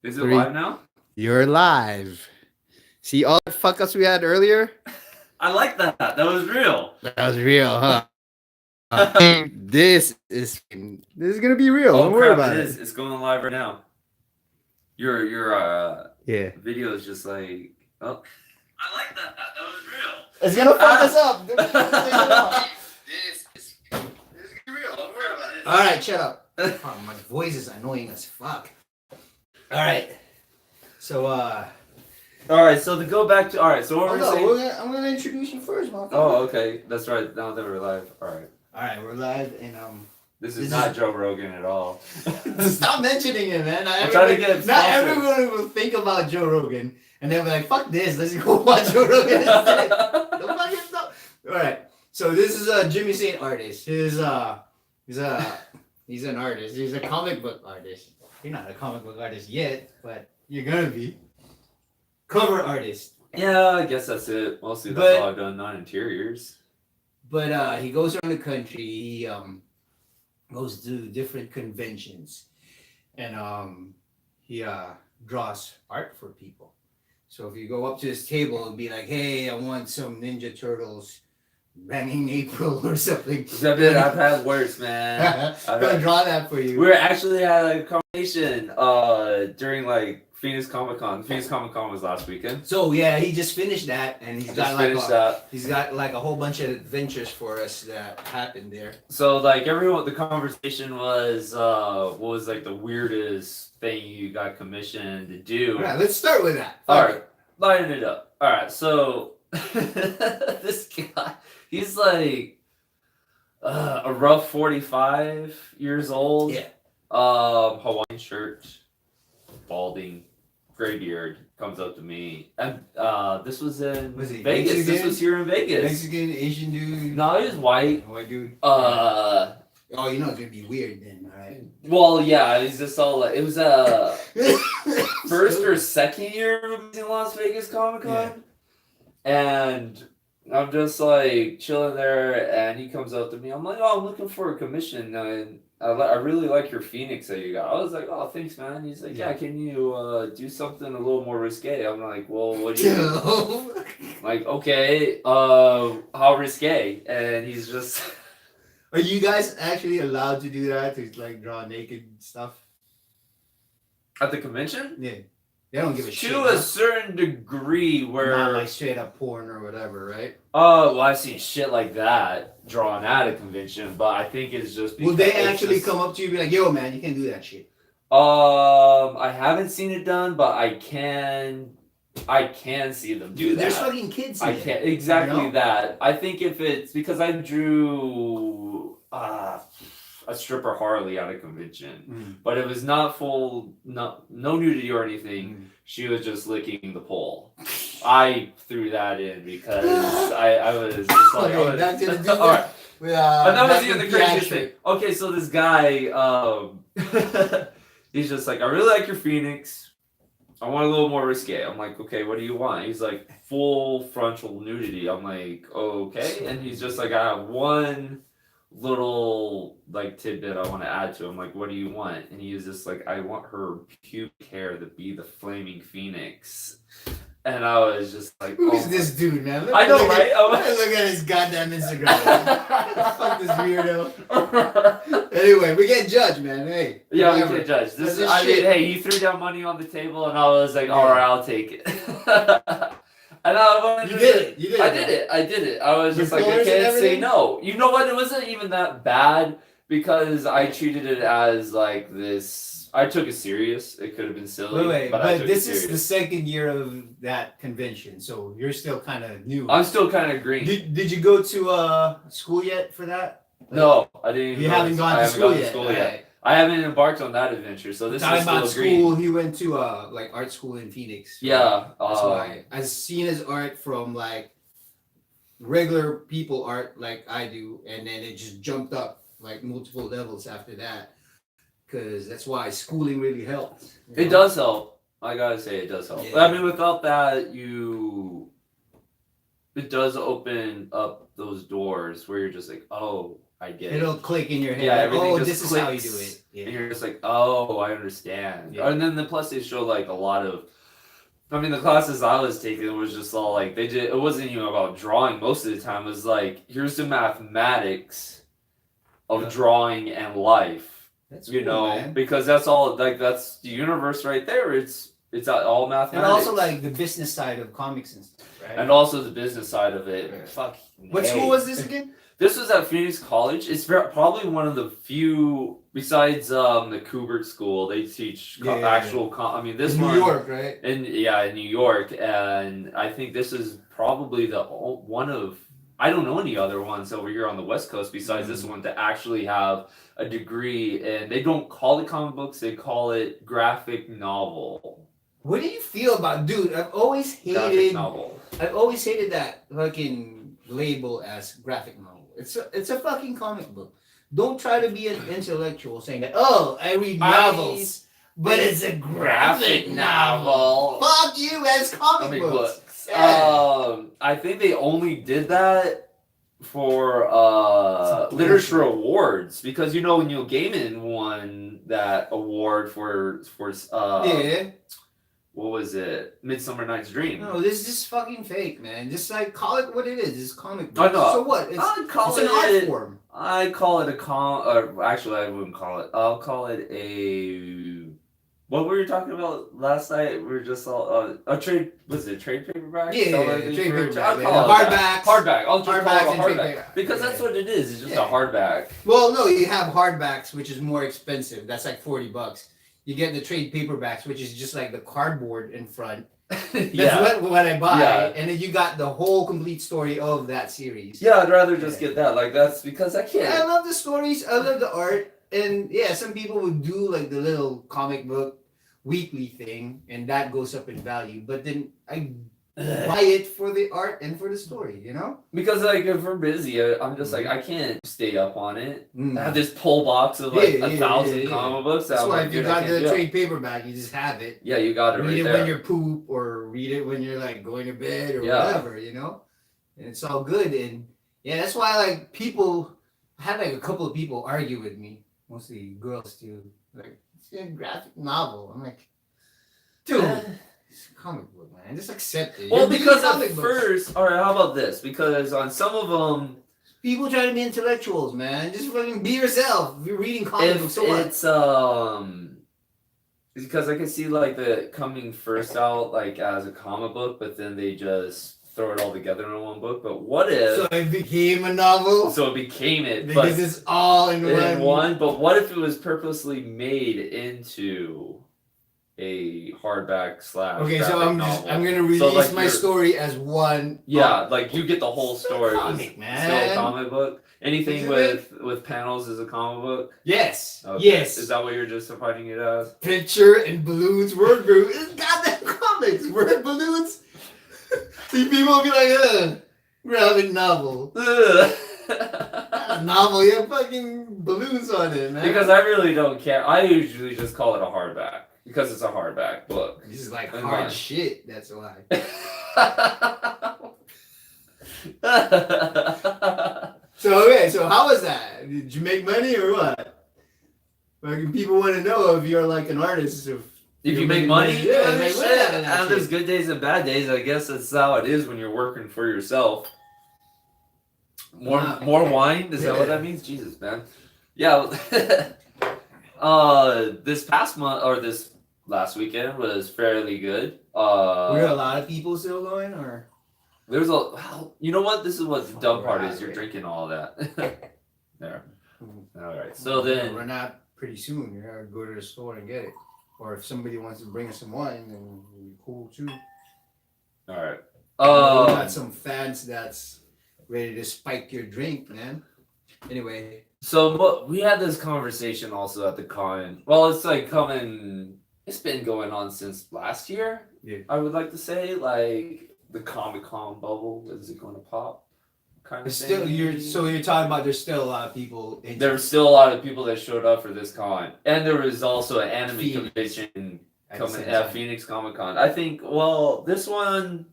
Is it Three. live now? You're live. See all the fuck ups we had earlier? I like that. That was real. That was real, huh? This is gonna be real. Oh Don't worry crap! about It it. is. It's going live right now. Your Yeah. video is just like. Oh. I like that. That was real. It's gonna fuck us up. This is real. Don't worry about it. All right, shut up. Oh, my voice is annoying as fuck. All right. So All right. So to go back to so what were we saying? I'm gonna introduce you first, motherfucker. Oh, okay. That's right. Now that we're live. All right. All right, we're live, and This is not Joe Rogan at all. Stop mentioning it, man. I'm trying to get it Not sponsored. everyone will think about Joe Rogan, and they'll be like, "Fuck this, let's go watch Joe Rogan instead." Don't fucking stop. All right, so this is Jimmy Saint artist. He's an artist. He's a comic book artist. You're not a comic book artist yet, but you're gonna be. Cover artist. Yeah, I guess that's it. Mostly that's all I've done. Not interiors. But he goes around the country. He goes to different conventions, and he draws art for people. So if you go up to his table and be like, "Hey, I want some Ninja Turtles banging April or something," I've had worse, man. I'm gonna draw that for you. We actually had a conversation during like Phoenix Comic Con. Phoenix Comic Con was last weekend. So yeah, he just finished that, and he's got like a whole bunch of adventures for us that happened there. So like the conversation was what was like the weirdest thing you got commissioned to do. All right, let's start with that. All right, lighten it up. All right, so this guy, he's like a rough 45 years old. Yeah. Hawaiian shirt, balding, gray beard, comes up to me, and this was in Vegas. Mexican? This was here in Vegas. Mexican, Asian dude. No, he was white. White dude. Oh, you know it's gonna be weird then, alright? well, yeah, he's just all like, it was first or second year of Amazing Las Vegas Comic Con, and I'm just like chilling there, and he comes up to me. I'm like, "Oh, I'm looking for a commission, and I really like your Phoenix that you got." I was like, "Oh, thanks, man." He's like, "Yeah, can you do something a little more risque?" I'm like, "Well, what do you?" Like, okay, how risque? And he's just. Are you guys actually allowed to do that? To like draw naked stuff? At the convention? Yeah. They don't give a shit. To a certain degree, where not like straight up porn or whatever, right? Well, I've seen shit like that drawn at a convention, but I think it's just because will they actually come up to you and be like, "Yo, man, you can't do that shit"? I haven't seen it done, but I can see them do that. There's fucking kids. I can't exactly that. I think if it's because I drew a stripper Harley at a convention, but it was not full, no nudity or anything. She was just licking the pole. I threw that in because I was just like, all right. And that was even the craziest thing. Okay, so this guy, he's just like, "I really like your Phoenix. I want a little more risque." I'm like, "Okay, what do you want?" He's like, "Full frontal nudity." I'm like, "Okay." And he's just like, "I have one little like tidbit I want to add to." I'm like, "What do you want?" And he was just like, "I want her pubic hair to be the flaming phoenix." And I was just like, "Who's this dude, man?" I know, right? Look at his goddamn Instagram. Fuck this weirdo. Anyway, we get judged, man. Hey. Yeah, we get judged. Hey, he threw down money on the table, and I was like, "All right, I'll take it." And you did it. I did it. I was just like, I can't say no. You know what? It wasn't even that bad because I treated it as like this. I took it serious. It could have been silly. Wait, but this is the second year of that convention, so you're still kind of new. I'm still kind of green. Did you go to school yet for that? No, I didn't. You haven't gone to school yet. Right. I haven't embarked on that adventure, so this is still school. He went to like art school in Phoenix. Yeah, that's why I've seen his art from like regular people art, like I do, and then it just jumped up like multiple levels after that. Because that's why schooling really helps. It does help. I gotta say, it does help. Yeah. I mean, without that, it does open up those doors where you're just like, oh, I get It'll it. click in your head. Yeah, like, everything oh, just this is how you do clicks. it. Yeah. And you're just like, oh, I understand. Yeah. And then the plus they show like a lot of. I mean, the classes I was taking was just all like they did. It wasn't even about drawing. Most of the time, it was like here's the mathematics of Yeah. drawing and life. That's You cool, know, man. because that's all like that's the universe right there. It's all And mathematics. also like the business side of comics and stuff, right? And also the business side of it. Yeah. Fuck. What school was this again? This was at Phoenix College. It's probably one of the few, besides the Kubert School, they teach Yeah. actual. I mean, this In one New York, right? in New York, and I think this is probably the one of. I don't know any other ones over here on the West Coast besides this one to actually have a degree, and they don't call it comic books; they call it graphic novel. What do you feel about, dude? I've always Graphic hated. novel. I've always hated that fucking label as graphic novel. It's a fucking comic book. Don't try to be an intellectual saying that. Oh, I read novels, but it's a graphic novel. Fuck you, as comic books. Yeah. I think they only did that for Some literature bullshit. awards because you know Neil Gaiman won that award for Yeah. what was it? Midsummer Night's Dream. No, this is just fucking fake, man. Just like call it what it is. It's comic I book. know. So what? It's, I'd call it's an art it. form. I call it a actually, I wouldn't call it. I'll call it a. What were you talking about last night? We were just all a trade. Was it trade paperback? Yeah, Something trade for- paperback, I'll yeah. call it that. Hardbacks. Hardback. I'll just Hardbacks call it and a trade hardback paperback. because that's Yeah. what it is. It's just Yeah. a hardback. Well, no, you have hardbacks, which is more expensive. That's like $40. You get the trade paperbacks, which is just like the cardboard in front. That's Yeah. what I buy. Yeah. And then you got the whole complete story of that series. Yeah, I'd rather just get that. Like that's because I I can't. love the stories. I love the art. And yeah, some people would do like the little comic book weekly thing, and that goes up in value. But then I buy it for the art and for the story, you know? Because like if we're busy, I'm just like I can't stay up on it. I have Mm. this pull box of like Yeah, yeah, 1,000 yeah. comic books. That's I'm why like, if you dude, I got can't the do it. trade paperback, you just have it. Yeah, you got it right Read it there. when you're poop or read it when you're like going to bed or Yeah. whatever, you know? And it's all good. And yeah, that's why like people I had like a couple of people argue with me, mostly girls too. Like, it's a graphic novel. I'm like, dude, it's a comic book, man. Just accept it. Well, You're reading because comic at books. first, all right, how about this? Because on some of them, People try to be intellectuals, man. Just fucking be yourself. If you're reading comic if books, so what? it's because I can see like the coming first out like as a comic book, but then they just throw it all together in one book. But what if So it became a novel so it became it, because but it's all in in one. one? But what if it was purposely made into a hardback slash? Okay, so graphic I'm novel? gonna release So, like, my you're- story as one. Yeah, like you get the whole Still story. comic, It's man. Still a comic book. Anything Isn't with panels is a comic book. Yes. Okay. Yes. Is that what you're just defining it as? Picture and balloons, word group. It's goddamn comics, word balloons. See, people will be like, graphic novel. Ugh. Not a novel, you have fucking balloons on it, man. Because I really don't care. I usually just call it a hardback because it's a hardback book. this is like And hard mine. shit. That's why. So okay, so how was that? Did you make money or what? Like people want to know if you're like an artist. If If you you're make making money, yeah, yeah, make shit. money out of that And there's shit. good days and bad days. I guess that's how it is when you're working for yourself. Wow. More wine? Is that what Yeah. that means? Jesus, man. Yeah. This past month or this last weekend was fairly good. Were there a lot of people still going, or? There's a. Well, you know what? This is what the dumb part is. You're Right. drinking all that. There. Mhm. All right. So then. run out pretty soon. You gotta go to the store and get it. Or if somebody wants to bring us some wine, then it'll be cool too. All right. We got some fans that's ready to spike your drink, man. Anyway, So we had this conversation also at the con. Well, it's like coming. It's been going on since last year. Yeah. I would like to say like the Comic-Con bubble. Is it going to pop? Kind of it's still thing. you're talking about there's still a lot of people. There were still a lot of people that showed up for this con, and there was also an anime Phoenix. convention at the coming same at time. Phoenix Comic Con. I think. Well, this one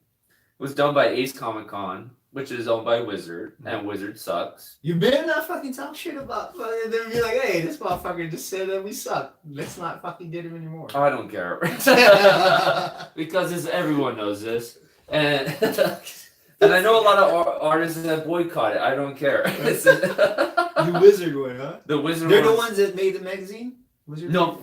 was done by Ace Comic Con, which is owned by Wizard, and Wizard sucks. You better not fucking talk shit about fucking them. Be like, hey, this motherfucker just said that we suck. Let's not fucking get him anymore. I don't care. Because everyone knows this. And and I know a lot of artists that boycott it. I don't care. The Wizard one, huh? The Wizard They're the ones that made the magazine? Wizard? No.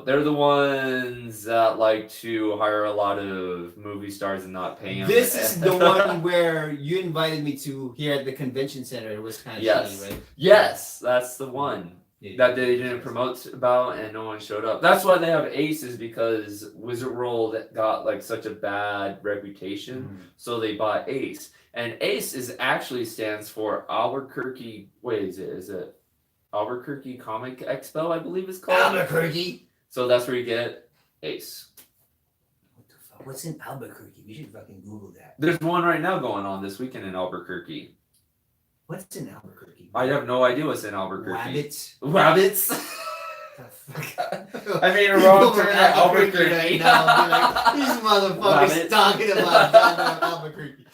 They're the ones that like to hire a lot of movie stars and not pay them. This is the one where you invited me to here at the convention center. It was kind of Yes. shitty, right? Yes, that's the one Yeah. that they didn't promote about and no one showed up. That's why they have Aces, because Wizard World got like such a bad reputation, Mhm. so they bought Ace. And Ace is actually stands for Albuquerque. Wait, is it Albuquerque Comic Expo? I believe it's called. Albuquerque. So that's where you get Ace. What the fuck? What's in Albuquerque? We should fucking Google that. There's one right now going on this weekend in Albuquerque. What's in Albuquerque? I have no idea what's in Albuquerque. Rabbits. Rabbits. The fuck? I made a wrong People turn from at Albuquerque Albuquerque. right now. Be like, these motherfuckers Rabbit. talking about goddamn Albuquerque.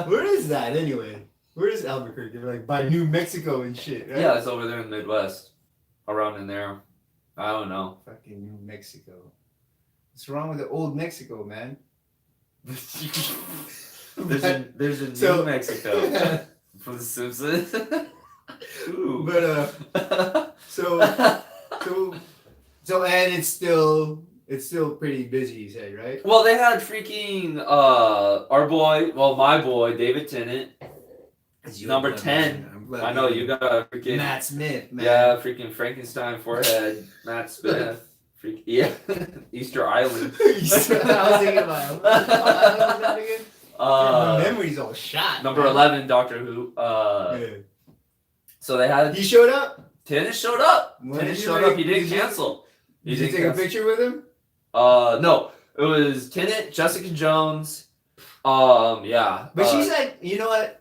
Where is that anyway? Where is Albuquerque? Like by New Mexico and shit, right? Yeah, it's over there in the Midwest. Around in there. I don't know. Fucking New Mexico. What's wrong with the old Mexico, man? there's a So- New Mexico from The Simpsons. Ooh. But so and it's still pretty busy, you said, right? Well, they had freaking my boy David Tennant. It's your Number blood, 10. man. I'm glad I know you got a freaking Matt Smith, man. yeah, freaking Frankenstein forehead, Matt Smith. Yeah, Easter Island. I was thinking about him. What was that again? My memory's all shot. Number man. 11, Doctor Who. Yeah. So they had He showed up. Tennant showed up. When Tennant did showed you up. He make- didn't did you- cancel. He Did you didn't take a cancel. picture with him? No, it was Tennant, Jessica Jones. Yeah. But she's like, you know what?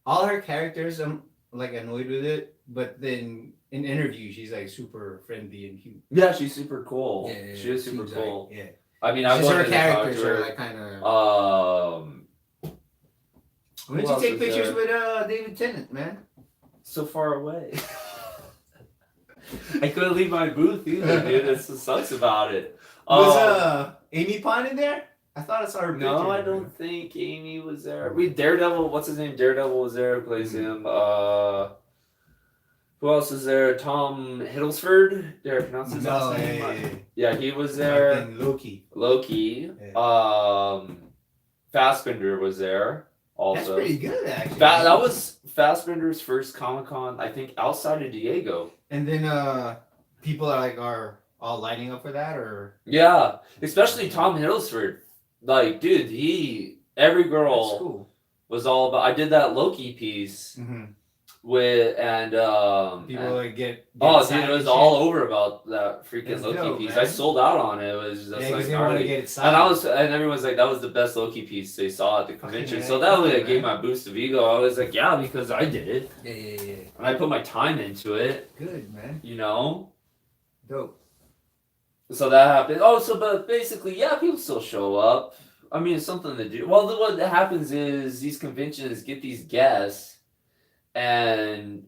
All her characters, I'm like annoyed with it. But then in interviews, she's like super friendly and cute. yeah, she's super cool. Yeah, She is super seems cool. Like, yeah. I mean, I've Just her wanted to talk characters to are her. like kind of. When did who you else take is pictures there? with David Tennant, man? So far away. I couldn't leave my booth either, dude. That's what sucks about it. Was Amy Pond in there? I thought I saw her. No, picture. I don't think Amy was there. Daredevil, what's his name? Daredevil was there, plays him. Who else is there? Tom Hiddleston. Did I pronounce his No, last name? yeah. Yeah, he was there. Fucking Loki. Loki. Fassbender was there also. That's pretty good, actually. That was Fassbender's first Comic-Con, I think, outside of Diego. And then people are all lining up for that, or Yeah, especially Tom Hiddleston. Like, dude, every that's girl cool. was all about. I did that Loki piece Mm-hmm. with People and- like get oh, dude, excited it was and all shit. over about that freaking That's Loki dope, piece. man. I sold out on it. It was just Yeah, like, because they want to already- get excited. and everyone's like, that was the best Loki piece they saw at the convention. yeah, So that way, I man. gave my boost of ego. I was like, yeah, because I did it Yeah. and I put my time into it. Good, man. You know. Dope. So that happened. Oh, but basically, yeah, people still show up. I mean, it's something to do. Well, what happens is these conventions get these guests, and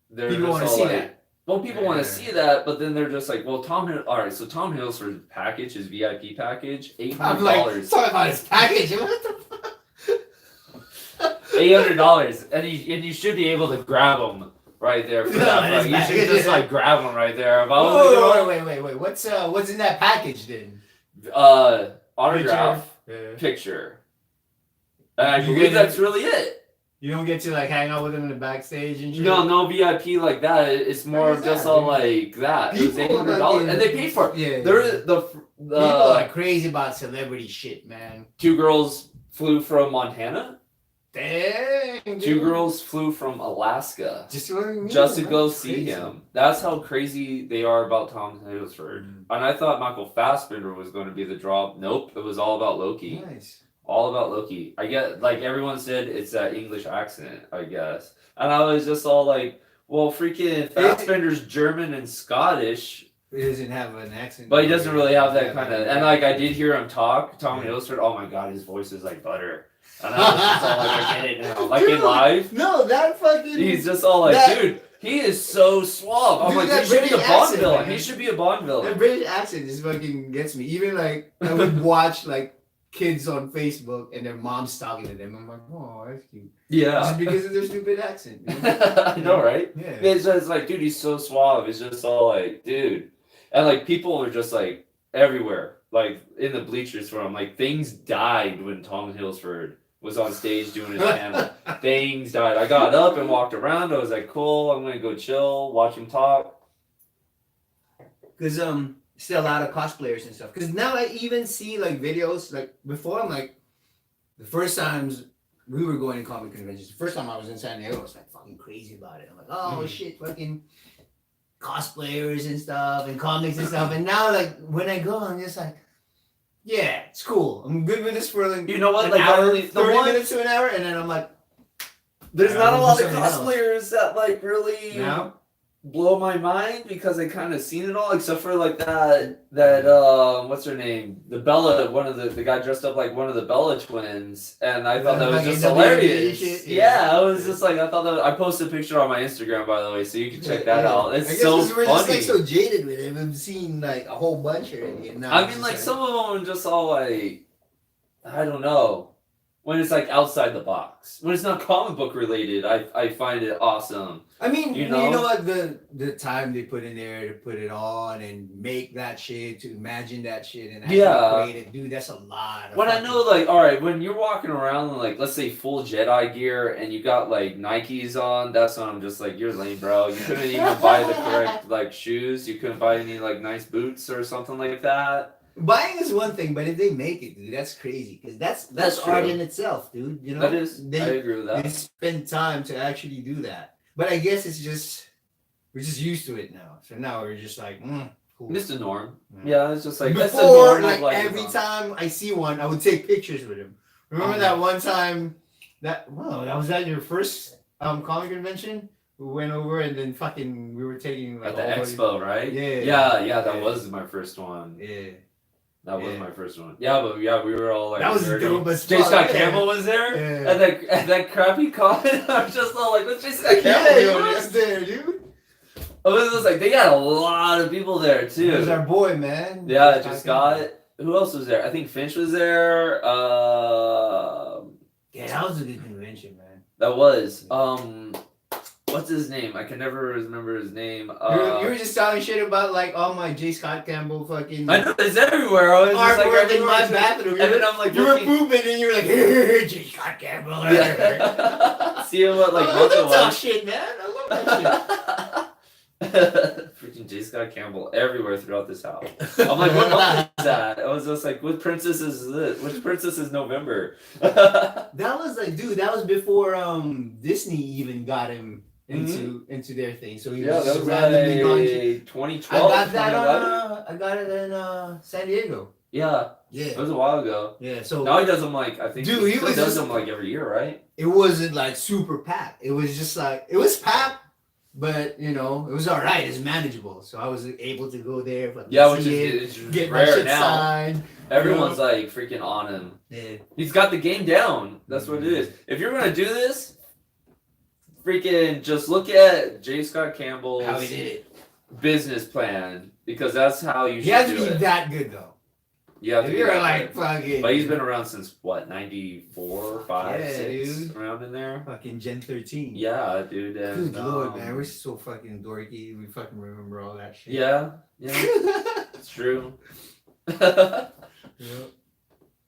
they're People just want to all see like, that. well, people want Yeah. to see that, but then they're just like, well, all right, so Tom Hiddleston's package, his VIP package, I'm like, $800. talking about his package. What the fuck? $800, and you should be able to grab them right there for that. His Like, you should package. just like grab them right there. If I was Whoa, wait. What's in that package then? autograph. Yeah. Picture. And I You believe get- that's really it. You don't get to like hang out with him in the backstage and shit. No VIP like that. It's more is of just that, all dude? like that. It was People $800, fucking- and they paid for it. Yeah. There, People are crazy about celebrity shit, man. 2 girls flew from Montana. Dang. 2 dude. girls flew from Alaska Just what I mean, just to man. go It's see crazy. him. That's how crazy they are about Tom Hiddleston. And I thought Michael Fassbender was going to be the draw. Nope, it was all about Loki. Nice. All about Loki. I get, like, everyone said it's that English accent, I guess. And I was just all like, well, freaking Fassbender's German and Scottish, He doesn't have an accent. but he doesn't really have that kind of. And, like, I did hear him talk. Tom Hiddleston, oh my god, his voice is like butter. And I was just all like, I get it now. Like in live, No, that fucking. he's just all like, that- dude, he is so suave. I'm Dude, like, that he should be a British Bond accent, villain. man. He should be a Bond That villain. British accent just fucking gets me. Even like I would watch like kids on Facebook and their moms talking to them. I'm like, oh, that's cute. Yeah. Just because of their stupid accent. You know? I know, right? Yeah. It's just like, dude, he's so suave. It's just all like, dude. And like, people are just like everywhere, like in the bleachers for him. Like, things died when Tom Hiddleston was on stage doing his panel. Things died. I got up and walked around. I was like, cool, I'm gonna go chill, watch him talk. Because still a lot of cosplayers and stuff. Because now I even see like videos like before. I'm like, the first times we were going to comic conventions. The first time I was in San Diego, I was like fucking crazy about it. I'm like, oh shit, fucking cosplayers and stuff and comics and stuff. And now like when I go, I'm just like, yeah, it's cool. I'm good with this for like You know what? an Like, hour, only- the 30 one- minutes to an hour, and then I'm like, There's not a lot of Something else. cosplayers that like really now. blow my mind because I kind of seen it all, except for like that what's her name, the Bella, one of the guy dressed up like one of the Bella twins, and I thought that was Like just NWA hilarious. shit, Yeah, yeah. I was just like, I thought that. I posted a picture on my Instagram, by the way, so you can check that Yeah. out. I It's guess so 'cause we're just funny. like so jaded with it. We've seen like a whole bunch already. And now I it's mean, just like some of them are just all like, I don't know. When it's like outside the box, when it's not comic book related, I find it awesome. I mean, you you know? know what, the time they put in there to put it on and make that shit, to imagine that shit and actually Yeah. create it, dude, that's a lot. Of When I fucking- know, like, all right, when you're walking around in, like, let's say full Jedi gear and you got like Nikes on, that's when I'm just like, you're lame, bro. You couldn't even buy the correct like shoes. You couldn't buy any like nice boots or something like that. Buying is one thing, but if they make it, dude, that's crazy because that's That's art true. in itself, dude. You know, That is, I they agree with they that. spend time to actually do that. But I guess it's just we're just used to it now. So now we're just like, cool. It's the norm. Yeah. Yeah, it's just like that's the Before, norm of like life every is on. time I see one, I would take pictures with him. Remember that one time that was that your first comic convention? We went over and then fucking we were taking like At the all expo, right? Yeah. Yeah, that Yeah. was my first one. Yeah. That was Yeah. my first one. Yeah, but yeah, we were all like That was nerdy. dope as J. fuck, Scott yeah. Campbell was there, Yeah. and that crappy comment. I'm just all like, what's J. Scott Campbell Yeah, he doing? was there, dude. I was just like, they got a lot of people there He was too. our boy, man. Yeah, just got it. Who else was there? I think Finch was there. Yeah, that was a good convention, man. That was what's his name? I can never remember his name. You were just talking shit about like all my J. Scott Campple fucking I know it's everywhere. I was just like, artwork in my everywhere. bathroom. And then I'm like, you were looking- pooping and you were like, J. Scott Campbell. Yeah. See him what like Oh, month it don't talk was. shit, man. I love that Freaking J. Scott Campbell everywhere throughout this house. I'm like, what month is that? I was just like, what princess is this? Which princess is November? That was like, dude, that was before Disney even got him into their thing. So he Yeah, was that just was randomly going. like 2012. I got that 2011. I got it in San Diego. Yeah, it Yeah. was a while ago. Yeah. So Now he does them like I think Dude, he he still was does just- them like every year, right? it wasn't like super packed. It was just like it was packed, but you know, it was all right. It's manageable. So I was able to go there, but Yeah, which see is it, it's get my rare shit now. signed. Everyone's like freaking on him. Yeah. He's got the game down. That's what it is. If you're gonna do this, freaking just look at J. Scott Campbell's How he did it. business plan because that's how you He should has to do be it. that good though. You have to If be you're that like good. fucking, But he's been around since what, 94, 5, Yeah, 6, dude. around in there. fucking Gen 13. Yeah, dude. And, Good lord, man, we're so fucking dorky. We fucking remember all that shit. yeah, it's true. Yep.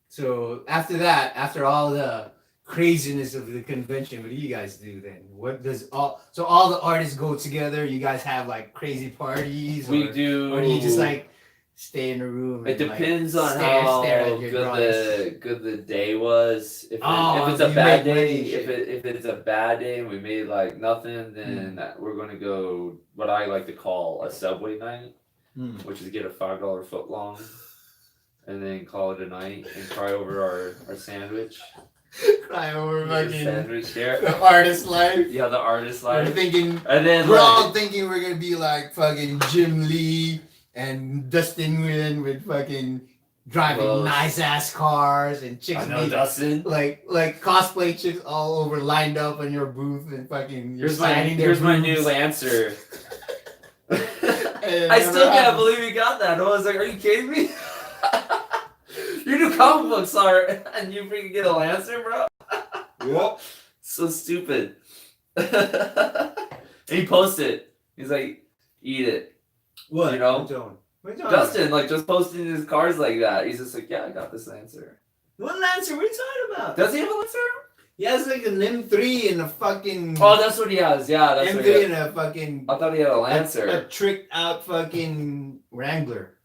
So after that, after all the craziness of the convention, what do you guys do then? What does all the artists go together? You guys have like crazy parties, We do. or do you just like stay in a room? It and, like, depends on stare how at your good the day was. If Oh, it's a you bad make money day, and if it's a bad day and we made like nothing, then we're gonna go what I like to call a Subway night, Hmm. which is get a $5 foot long, and then call it a night and cry over our sandwich. Cry over The fucking sandwich there. the artist life. Yeah, the artist We're life. thinking And then we're all like, thinking we're gonna be like fucking Jim Lee and Dustin Nguyen with fucking driving Close. nice ass cars and chicks I know, make- Dustin. like cosplay chicks all over lined up in your booth and fucking you're Here's my signing their new boobs. Lancer. And I never still can't happened. believe you got that. I was like, are you kidding me? You do comic books art and you freaking get a Lancer, bro? Yep. So stupid. And he posted it. He's like, eat it. What? You know? Which one? Which one? Justin, like, just posting his cars like that. He's just like, yeah, I got this Lancer. What Lancer? What are you talking about? Does he have a Lancer? He has like an M3 and a fucking Oh, that's what he has. Yeah, that's what he M3 has. and a fucking I thought he had a a Lancer. tricked out fucking Wrangler.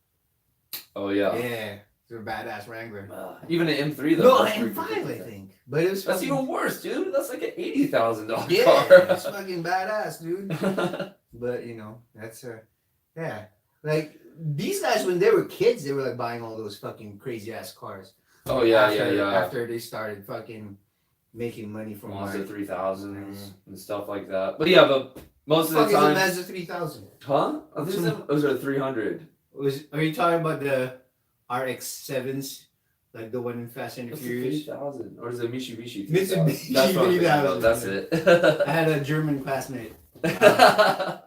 Oh, yeah. Yeah, it's a badass Wrangler. Even an M3, though. No, that's M5 freaking- I think. But it was That's fucking, even worse, dude. That's like an $80,000 yeah, car. it's fucking badass, dude. But you know, that's yeah. Like these guys when they were kids, they were like buying all those fucking crazy ass cars. Oh, yeah, after, yeah. After they started fucking making money from Mazda like 3000s and stuff like that. But yeah, but most of fuck the is a time, Mazda 3000. huh? I think those are 300. Are you talking about the RX-7s, like the one in Fast and the What's the Furious? 3000? Or is it Mitsubishi? Mitsubishi 3000? That's what I'm thinking 3000. of. That's it. I had a German classmate, Those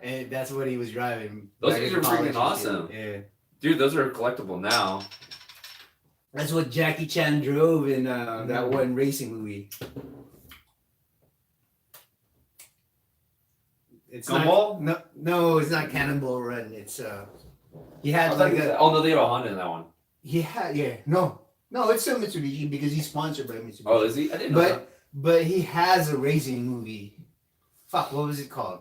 and that's what he was driving. Those back things in are college freaking and shit. awesome. Yeah, Dude, those are collectible now. that's what Jackie Chan drove in that one racing movie. It's Gumball? no, it's not Cannonball Run. It's he I had thought like he was- a oh no, they have a Honda in that one. he had no, it's still Mitsubishi because he's sponsored by Mitsubishi. Oh, is he? I didn't know that. But he has a racing movie. Fuck, what was it called?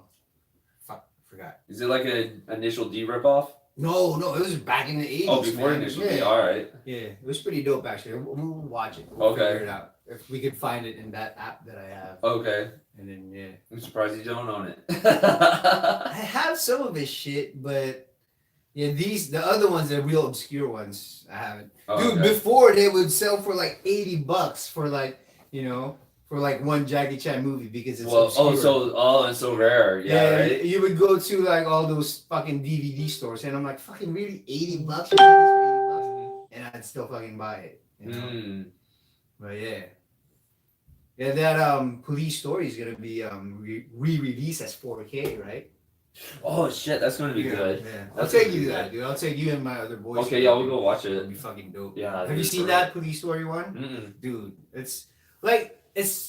Fuck, I forgot. Is it like an Initial D ripoff? No, it was back in the 80s. Oh, before man. Initial yeah. D. All right. Yeah, it was pretty dope actually. We'll watch it. We'll Okay. figure it out. If we could find it in that app that I have. Okay. And then yeah. I'm surprised you don't own it. I have some of his shit, but yeah, the other ones, the real obscure ones, I haven't. Oh, Dude, okay. before they would sell for like $80 for like, for like one Jackie Chan movie because it's Well, obscure. it's so rare. Yeah, right. You would go to like all those fucking DVD stores, and I'm like, fucking really $80? You got this for $80? And I'd still fucking buy it. You know? Mm. But yeah, that Police Story is gonna be re-released as 4K, right? Oh shit, that's going to be good. Yeah, I'll That's take gonna you be to that, good. dude. I'll take you and my other boys. Okay, yeah, we'll go watch It'll it. be fucking dope. Yeah. Have you dude, seen for that Police Story one? real. Mm-mm. Dude, it's like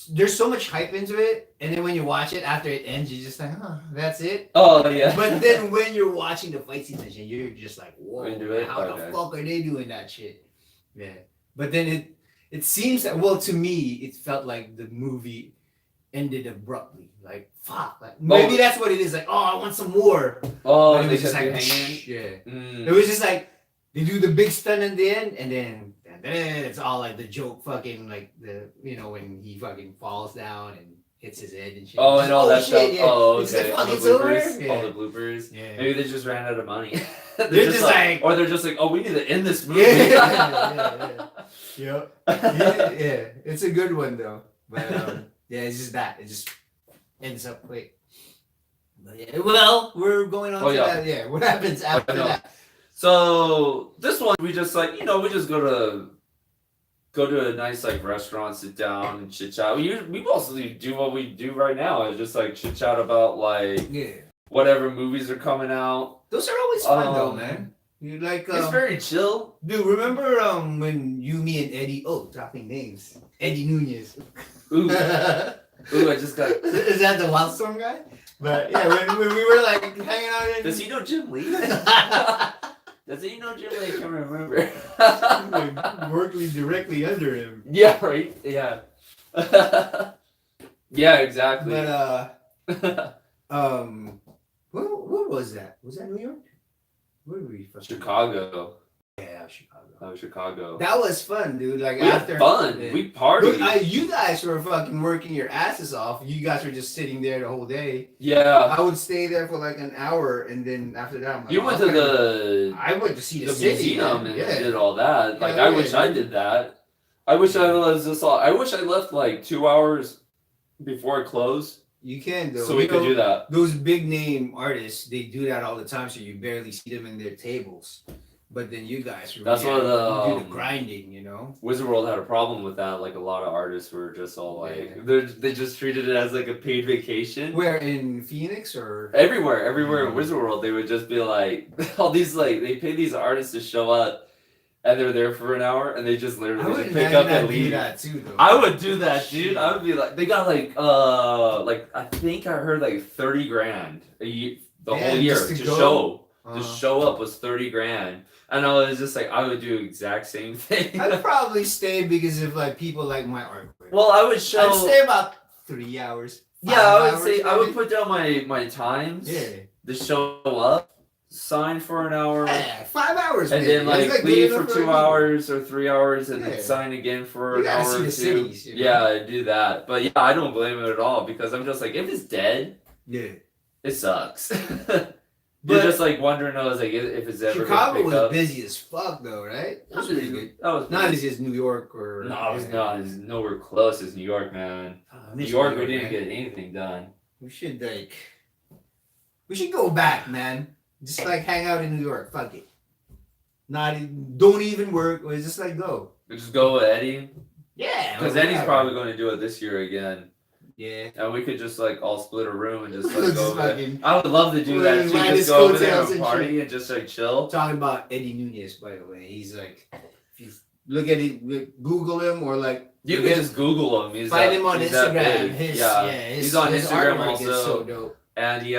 there's so much hype into it, and then when you watch it after it ends, you're just like, huh, that's it. Oh yeah. But then when you're watching the fight scenes, and shit, you're just like, whoa, Into it? how Okay. the fuck are they doing that shit? Yeah. But then it seems that, well, to me, it felt like the movie ended abruptly. Like, fuck. Like, maybe that's what it is. Like, oh, I want some more. Oh, But it they was just kept like, you hanging. yeah. Mm. It was just like they do the big stunt at the end, and then it's all like the joke, fucking like when he fucking falls down and hits his head and shit. Oh, and all that shit, stuff. yeah. Oh, It's okay. like, All fuck, the it's over? bloopers. Yeah. All the bloopers. Yeah. Maybe they just ran out of money. They're just like- or they're just like, oh, we need to end this movie. Yeah. Yep. Yeah, it's a good one though. But yeah, it's just that it just ends up quick. But yeah, well, we're going on Oh, to yeah. that. Yeah, what happens after know. that? So this one, we just like we just go to a nice like restaurant, sit down and chit chat. We mostly do what we do right now. Is just like chit chat about like Yeah, whatever movies are coming out. those are always fun though, Um, man. You like It's very chill. dude, remember when you, me, and Eddie? Oh, dropping names. Eddie Nunez. Ooh, Is ooh, I just got. that the Wildstorm guy? But yeah, when we were like hanging out in. Does he know Jim Lee? Does he know Jim Lee? I can't remember. Working directly under him. Yeah, right. Yeah. Yeah, exactly. But what was that? Was that New York? Where were we from? Chicago. Yeah, Chicago. Chicago. That was fun, dude. Like We after had fun. Yeah. We partied. Dude, you guys were fucking working your asses off. You guys were just sitting there the whole day. Yeah. I would stay there for like an hour, and then after that, I'm like, You went to the I went to see the, the city, museum man. and Yeah. did all that. Like, Yeah, I yeah, wish I dude. did that. I wish I was just all. I wish I left like 2 hours before it closed, You can though. so we could do that. Those big name artists, they do that all the time, so you barely see them in their tables. But then you guys That's really what the, do the grinding, you know. Wizard World had a problem with that. Like a lot of artists were just all like, they just treated it as like a paid vacation. Where in Phoenix or Everywhere in Wizard World, they would just be like, all these like they pay these artists to show up, and they're there for an hour, and they just I literally would just pick up and do leave. that too, though. I would do that, dude. I would be like, they got like I think I heard like 30 grand a year, the whole year just to to go? show. Uh-huh. To show up was 30 grand. And I was just like, I would do exact same thing. I'd probably stay because of like people like my artwork. Well, I would show. I'd stay about 3 hours. Yeah, I would 5 say hours, I would maybe. put down my times. Yeah. To show up, sign for an hour, Yeah, 5 hours. and maybe. then like That's, leave good for enough 2 people. hours or 3 hours, and Yeah. then sign again for You an gotta hour see or the two. cities, you know? Yeah, I do that. But yeah, I don't blame it at all because I'm just like, if it's dead, Yeah. it sucks. But You're just like wondering, I was like, if it's ever Chicago gonna pick was up. busy as fuck though, right? That was pretty good. That was Not as good as New York or. No, it's not. It's nowhere close as New York, man. I New miss York, we man. didn't get anything done. We should like. We should go back, man. Just like hang out in New York. Fuck it. Don't even work. Or just like go. We just go with Eddie, Yeah. because Eddie's probably going to do it this year again, Yeah. and we could just like all split a room and just like Just go over there. fucking- I would love to do that. Ride Too. his Just go over there coattails and and party and just like chill. Talking about Eddie Nunez, by the way. He's like, if you look at it, Google him or like. You look can at- just Google him. He's find that, him on he's that Instagram. big. His, he's on his Instagram artwork is also, so dope. and he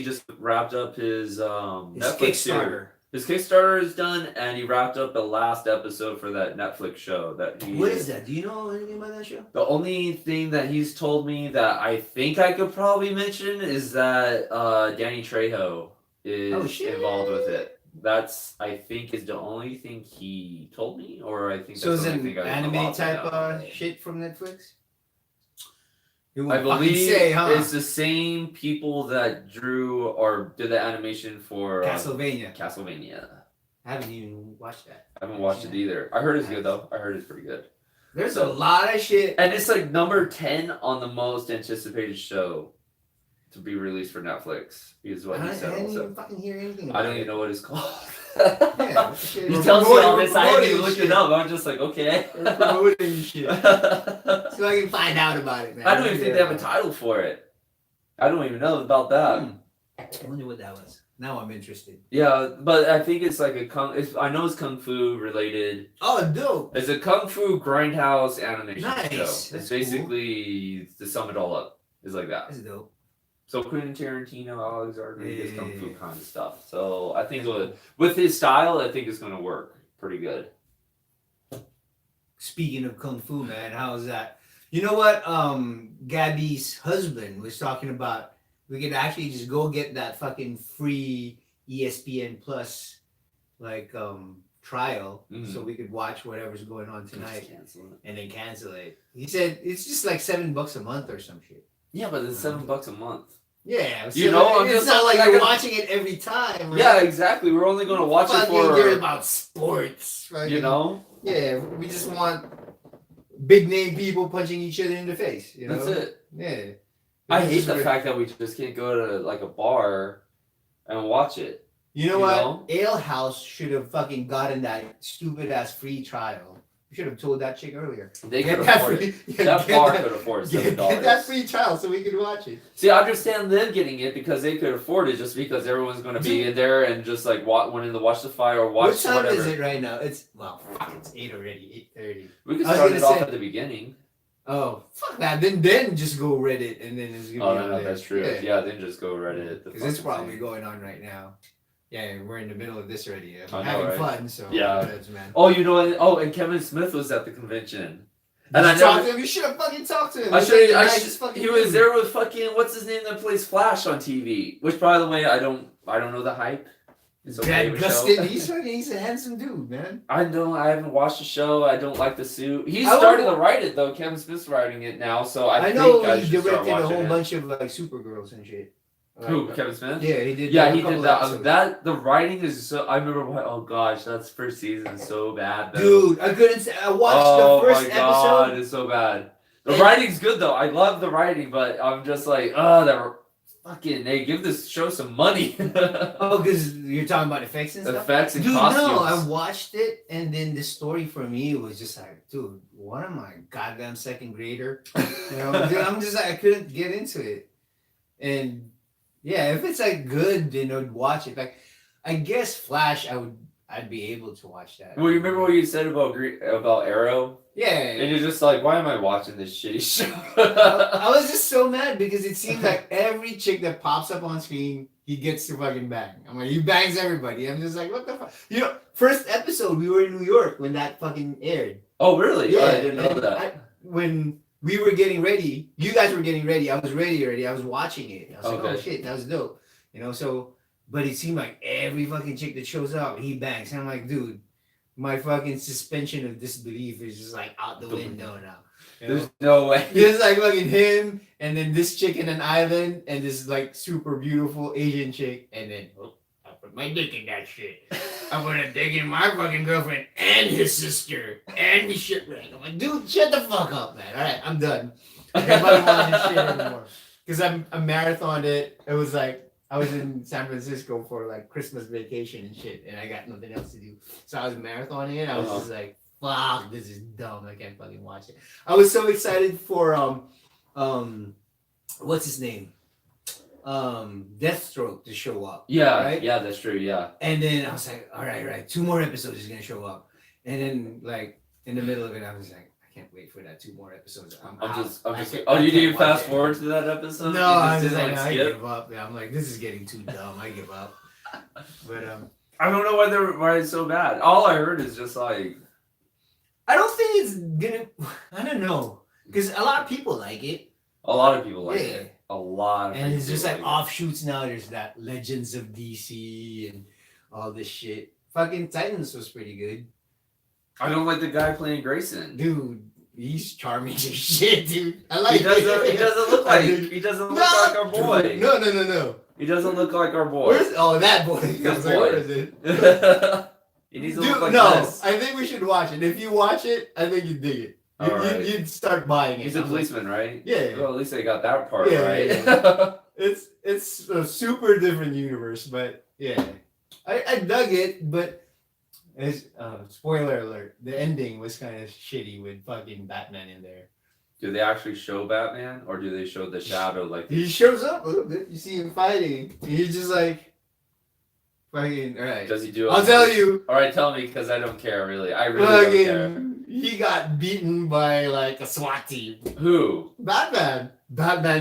just wrapped up his His Netflix Kickstarter. series. His Kickstarter is done, and he wrapped up the last episode for that Netflix show that he. What is that? Do you know anything about that show? The only thing that he's told me that I think I could probably mention is that Danny Trejo is shit. involved with it. That's I think is the only thing he told me, or I think So that's is the it only thing I anime type shit from Netflix? You I won't fucking believe say, huh? it's the same people that drew or did the animation for Castlevania. Castlevania. I haven't even watched that. I haven't watched it either. I heard it's good though. I heard it's pretty good. There's So- a lot of shit. And it's like number 10 on the most anticipated show to be released for Netflix. Is what he I said didn't also. even fucking hear anything I about don't it. even know what it's called. Yeah, shit, He we're tells me all promoting- this, I didn't even we're look promoting it up. I'm just like, okay. We're promoting shit. I So I can find out about it, man. don't even think they have a title for it. I don't even know about that. I wonder what that was. Now I'm interested. Yeah, but I think it's like I know it's kung fu related. Oh, dope. It's a kung fu grindhouse animation Nice. show. That's It's basically to sum it all up. It's like that. That's dope. So Quentin Tarantino, Alex Rodriguez, Yeah. kung fu kind of stuff. So I think with his style, I think it's gonna work pretty good. Speaking of kung fu, man, how's that? You know what? Gabby's husband was talking about. We could actually just go get that fucking free ESPN Plus, like trial, Mhm. so we could watch whatever's going on Just tonight cancel it. and then cancel it. He said it's just like $7 a month or some shit. Yeah, but it's $7 a month. Yeah, You know, I'm it's just not like like, you're I gotta- watching it every time. Right? Yeah, exactly. We're only gonna watch it Fucking care for about sports, right? you know. Yeah, we just want big name people punching each other in the face. You know, That's it. Yeah. I This hate is the where- fact that we just can't go to like a bar and watch it. You know you what? know? Ale House should have fucking gotten that stupid ass free trial. You should have told that chick earlier. They Get could that afford free- it. yeah, That get bar that- could afford Get $7. that free trial so we could watch it. See, I understand them getting it because they could afford it, just because everyone's going to be in there and just like wanting to watch the fight or watch What time whatever. is it right now? It's fuck, it's 8 already. 8:30. We could I was start gonna it off say- at the beginning. Oh fuck that! Then just go Reddit and then it's gonna Oh be no, on no, there. that's true. Yeah, then just go Reddit. Because it's probably going on right now. Yeah, we're in the middle of this already. I know, Having right? fun, so Yeah. that's, man. Oh, you know what? Oh, and Kevin Smith was at the convention. And Did I you talk never- to him? You should have fucking talked to him. I He's should. like the I nicest should. fucking He was dude. there with fucking what's his name that plays Flash on TV. Which, by the way, I don't know the hype. It's okay Brad with show. Gustin, he's a handsome dude, man. I haven't watched the show. I don't like the suit. He's I starting would- to write it though. Kevin Smith's writing it now, so I know think I he should start directed a watching whole it. bunch of like Supergirls and shit. Who? Like, Kevin Smith? Yeah, he did. Yeah, a he couple did that. episodes. That the writing is so. I remember. Oh gosh, that's first season so bad though. Dude, I couldn't. I watched Oh the first my god, episode. it's so bad. The And- writing's good though. I love the writing, but I'm just like, oh, that fucking, hey, give this show some money. Oh, because you're talking about effects and stuff? Effects and Dude, costumes. no, I watched it, and then the story for me was just like, dude, what am I, goddamn second grader? You know, dude, I'm just like, I couldn't get into it. And yeah, if it's like good, then I'd watch it. Like, I guess Flash, I'd be able to watch that. Well, you remember what you said about Arrow? Yeah. And you're just like, why am I watching this shitty show? I was just so mad because it seems like every chick that pops up on screen, he gets to fucking bang. I'm like, he bangs everybody. I'm just like, what the fuck? You know, first episode, we were in New York when that fucking aired. Oh, really? Yeah, Oh, I didn't know that. When we were getting ready, you guys were getting ready. I was ready already. I was watching it. I was like, Okay. oh shit, that was dope. You know, so, but it seemed like every fucking chick that shows up, he bangs. And I'm like, dude, my fucking suspension of disbelief is just like out the window now. You know? There's no way. It's like fucking him, and then this chick in an island, and this like super beautiful Asian chick, and then I put my dick in that shit. I'm gonna dig in my fucking girlfriend and his sister and the shit rag. I'm like, dude, shut the fuck up, man. All right, I'm done. I don't want this shit anymore. Because I marathoned it. It was like I was in San Francisco for like Christmas vacation and shit, and I got nothing else to do. So I was marathoning it. I was just like, fuck, this is dumb. I can't fucking watch it. I was so excited for what's his name? Deathstroke to show up. Yeah, right? yeah, that's true. Yeah. And then I was like, all right, 2 more episodes is gonna show up. And then like in the middle of it, I was like, I can't wait for that 2 more episodes. I'm just. I Oh, you can't didn't watch fast it. forward to that episode? No, You I was just just didn't, like, I skip? give up. Yeah, I'm like, this is getting too dumb. I give up. But I don't know why it's so bad. All I heard is just like, I don't think it's gonna. I don't know, because a lot of people like it. a lot of people like Yeah. it. A lot of And it's people just like it. offshoots now. There's that Legends of DC and all this shit. Fucking Titans was pretty good. I don't like the guy playing Grayson. Dude, he's charming as shit, dude. I like He doesn't look like I he doesn't look like our boy. No. He doesn't look like our boy. Where's that boy? I was This like, boy. where is it? He needs to Dude, look like no, this. I think we should watch it. If you watch it, I think you'd dig it. Alright. You'd start buying it. He's a I'm like, policeman, right? Yeah. Well, at least they got that part Yeah, right. yeah. It's a super different universe, but yeah, I dug it. But as spoiler alert, the ending was kind of shitty with fucking Batman in there. Do they actually show Batman, or do they show the shadow? Like He shows up a little bit. You see him fighting. He's just like fucking. All right, does he do? I'll tell you. All right, tell me because I don't care really. I really don't care. Fucking, he got beaten by like a SWAT team. Who Batman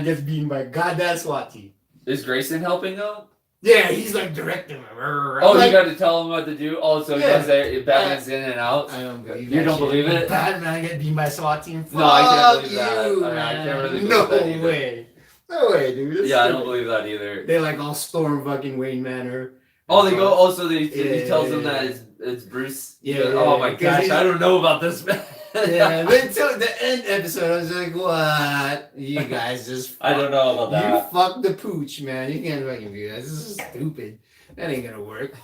gets beaten by a goddamn SWAT team. is Grayson helping him? Yeah, he's like directing him. Oh, like, you got to tell him what to do. Oh, so Yeah. he does Batman's in and out. I don't believe You that don't shit. believe it? Batman get beaten by a SWAT team. No, I can't believe Fuck that. you, I mean, I man. can't really believe no that either. way. No way, dude. That's Yeah, I don't stupid. believe that either. They like all storm fucking Wayne Manor. Oh, they go. Also, he Yeah, tells him yeah, that yeah. it's Bruce. Yeah, Oh my yeah, 'cause gosh, he's- I don't know about this man. Yeah, but until the end episode, I was like, what? You guys just. I don't know about You that. fucked the pooch, man. You can't fucking do that. This is stupid. That ain't gonna work.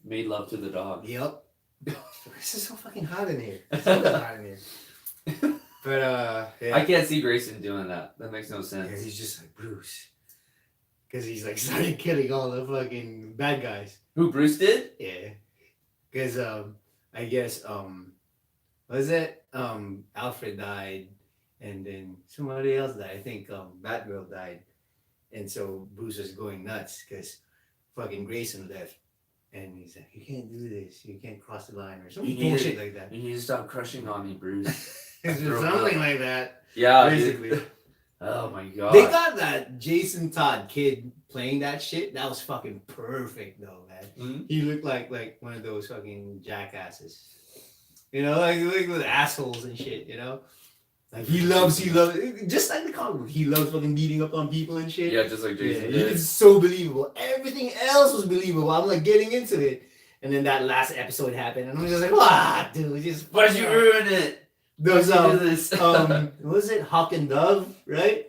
Made love to the dog. Yep. This is so fucking hot in here. It's so hot in here. But yeah. I can't see Grayson doing that. That makes no Yeah, sense. he's just like Bruce. Because he's like started killing all the fucking bad guys. Who Bruce did? Yeah. Because I guess was it Alfred died and then somebody else died. I think Batgirl died. And so Bruce was going nuts because fucking Grayson left. And he's like, you can't do this. You can't cross the line or some You need bullshit to- like that. You need to stop crushing on me, Bruce. It's just something like that. Yeah, Basically. dude. Oh my god. They got that Jason Todd kid playing that shit. That was fucking perfect though, man. Mhm. He looked like one of those fucking jackasses. You know, like with assholes and shit, you know? Like he loves just like the comic book. He loves fucking beating up on people and shit. Yeah, just like Yeah, Jason he did. was so believable. Everything else was believable. I'm like getting into it. And then that last episode happened, and I'm just like, what, dude? Just Why'd you ruin it? those Why'd you do this? was it Hawk and Dove, right?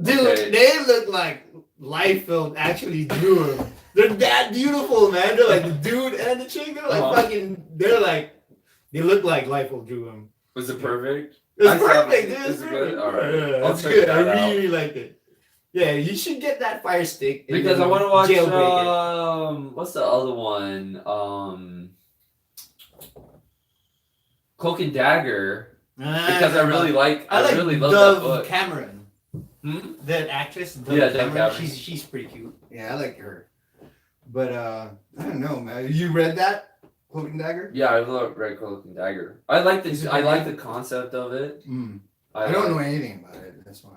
Dude, Okay. they look like Liefeld actually drew them. They're that beautiful, man. They're like the dude and the chick. They're like Uh-huh. fucking. They look like Liefeld drew them. Was it perfect? It was I saw perfect, it. dude. Is It's it good? perfect. All right. Yeah, I'll it's check good. that I out. really liked it. Yeah, you should get that Fire Stick. and Because I then want to watch jailbreak it. what's the other one? Cloak and Dagger. Because I really like I really love Dove that book. Cameron. Hmm? That actress, Dove Yeah, Dove Cameron. Cameron. She's pretty cute. Yeah, I like her. But I don't know, man. You read that Cloak and Dagger? Yeah, I love Red Cloak and Dagger. I like Is it the I like pretty? the concept of it. I don't know anything about it. That's why.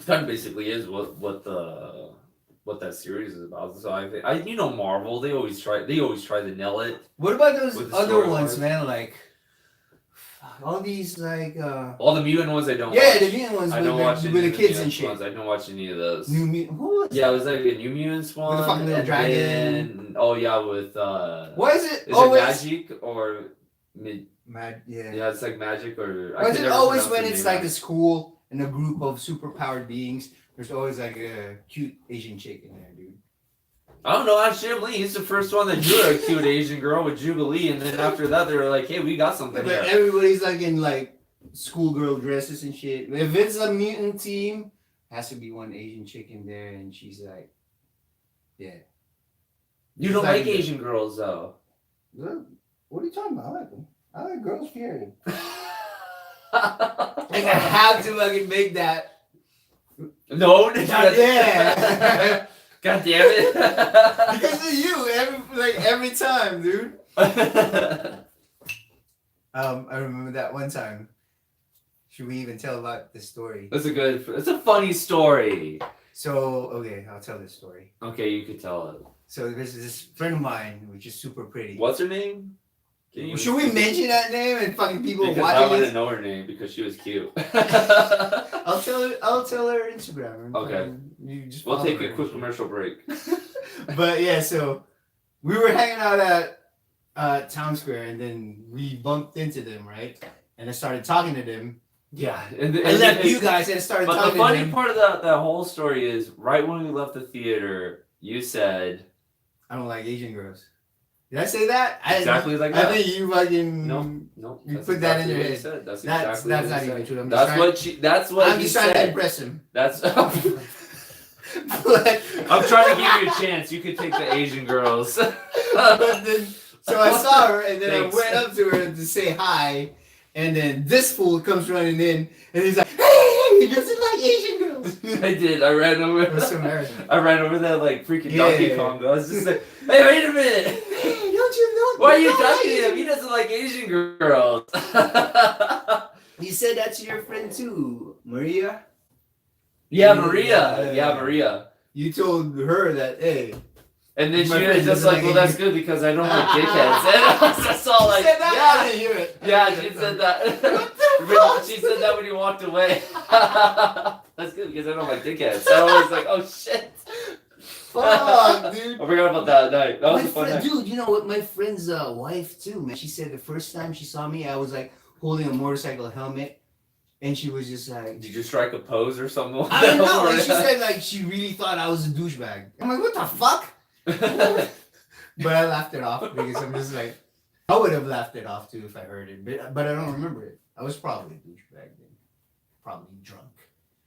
That basically is what that series is about. So I think you know Marvel, they always try to nail it. What about those With the other story ones, lines. man? Like all these, like All the mutant ones I don't yeah, watch. the mutant ones I with don't watch the, any with the of kids New and shit. Ones. I don't watch any of those. New mutant. Who was Yeah, it was like a New Mutants one. the fucking little and dragon. then- oh yeah, with Why is it is always? it magic or Yeah. yeah, it's like magic or I Why is can it never always pronounce when the it's name like of a school and a group of superpowered beings? There's always like a cute Asian chick in there, dude. it. I don't know. Actually, Lee, he's the first one that drew a cute Asian girl with Jubilee, and then after that, they were like, "Hey, we got something But here." everybody's like in like schoolgirl dresses and shit. If it's a mutant team, has to be one Asian chick in there, and she's like, yeah. You don't Like- like Asian girls though. What are you talking about? I like them. I like girls, period. Like I have to fucking make that. No, Yeah. God damn it! Because of you, every time, dude. I remember that one time. Should we even tell about this story? It's a funny story. So, okay, I'll tell this story. Okay, you could tell it. So there's this friend of mine, which is super pretty. What's her name? Can you- Should we mention that name and fucking people Because I watching want to this? know her name because she was cute. I'll tell her Instagram. Okay. You just We'll follow take her. a quick commercial break. But yeah, so we were hanging out at Town Square, and then we bumped into them, right? And I started talking to them. Yeah, I left you guys and started But talking the funny to them. part of that whole story is right when we left the theater, you said I don't like Asian girls. Did I say that? exactly like I that. think you fucking. No, You that's put that in exactly your what you head. said. That's That's exactly what not you even said. true. I'm just That's trying- what she. That's what I'm he just trying to said. impress him. That's. But- I'm trying to give you a chance. You could take the Asian girls. But then, so I saw her, and then Thanks. I went up to her to say hi, and then this fool comes running in, and he's like, "Hey, he doesn't like Asian girls." I did. I ran over. It was so embarrassing. I ran over that like freaking Yeah. Donkey Kong. I was just like, hey, wait a minute. Hey, don't you know? Why are you don't like touching him? Asian He doesn't like Asian girls. You said that to your friend too, Maria. Yeah, Maria. Yeah. Yeah, Maria. You told her that, hey. And then My she friend was just doesn't like, like well, that's Asian- good because I don't like dickheads. And I was just all like, said that? I yeah. didn't hear it. Yeah, she said that. What the fuck? She said that when you walked away. That's good because I don't like dickheads. So I was like, oh shit. Fuck, dude. I forgot about that night. That was My a fun friend, night. dude, you know what? My friend's wife too, man. She said the first time she saw me, I was like holding a motorcycle helmet, and she was just like, Did you strike a pose or something? I don't know. Like, she said like she really thought I was a douchebag. I'm like, what the fuck? But I laughed it off because I'm just like, I would have laughed it off too if I heard it, but I don't remember it. I was probably a douchebag then, probably drunk.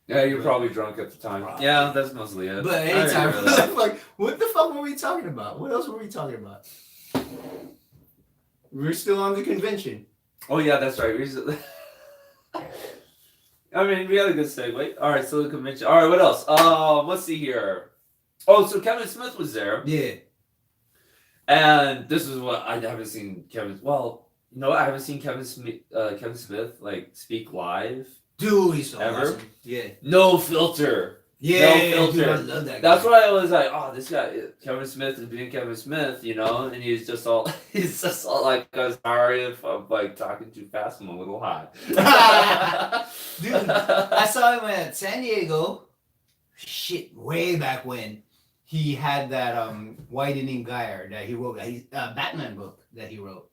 Yeah, you're probably drunk at the time. Probably. Yeah, that's mostly it. But I anytime, remember that. like, what the fuck were we talking about? What else were we talking about? We're still on the convention. Oh yeah, that's right. I mean, we had a good segue. All right, so the convention. All right, what else? Let's see here. Oh, so Kevin Smith was there, Yeah. and this is what I haven't seen Kevin. Well, no, I haven't seen Kevin Smith like speak live. Dude, he's so Ever? awesome. Yeah. No filter. Yeah, filter. dude, I love that That's guy. why I was like, oh, this guy, Kevin Smith is being Kevin Smith, you know, and he's just all like, I'm sorry if I'm like talking too fast, I'm a little high. Dude, I saw him at San Diego. Shit, way back when he had that Widening Gyre that he wrote, Batman book that he wrote.